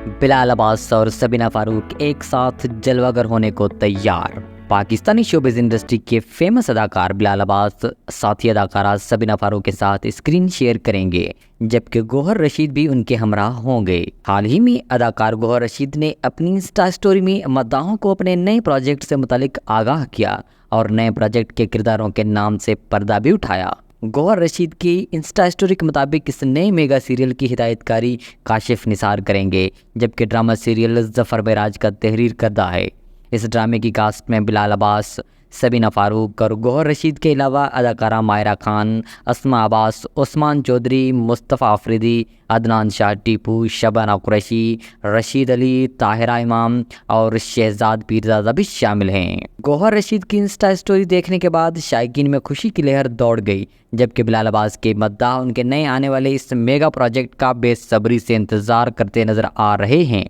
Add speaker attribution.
Speaker 1: بلال عباس اور سبینہ فاروق ایک ساتھ جلوگر ہونے کو تیار۔ پاکستانی شوبز انڈسٹری کے فیمس اداکار بلال عباس ساتھی اداکارہ سبینہ فاروق کے ساتھ اسکرین شیئر کریں گے، جبکہ گوہر رشید بھی ان کے ہمراہ ہوں گے۔ حال ہی میں اداکار گوہر رشید نے اپنی انسٹا سٹوری میں مداحوں کو اپنے نئے پروجیکٹ سے متعلق آگاہ کیا اور نئے پروجیکٹ کے کرداروں کے نام سے پردہ بھی اٹھایا۔ گوہر رشید کی انسٹا سٹوری کے مطابق اس نئے میگا سیریل کی ہدایت کاری کاشف نثار کریں گے، جبکہ ڈرامہ سیریل ظفر معراج کا تحریر کردہ ہے۔ اس ڈرامے کی کاسٹ میں بلال عباس، سبینہ فاروق اور گوہر رشید کے علاوہ اداکارہ ماہرہ خان، اسماء عباس، عثمان چودھری، مصطفیٰ آفریدی، عدنان شاہ ٹیپو، شبانہ قریشی، رشید علی، طاہرہ امام اور شہزاد پیرزادہ بھی شامل ہیں۔ گوہر رشید کی انسٹا سٹوری دیکھنے کے بعد شائقین میں خوشی کی لہر دوڑ گئی، جبکہ بلال عباس کے مداح ان کے نئے آنے والے اس میگا پروجیکٹ کا بے صبری سے انتظار کرتے نظر آ رہے ہیں۔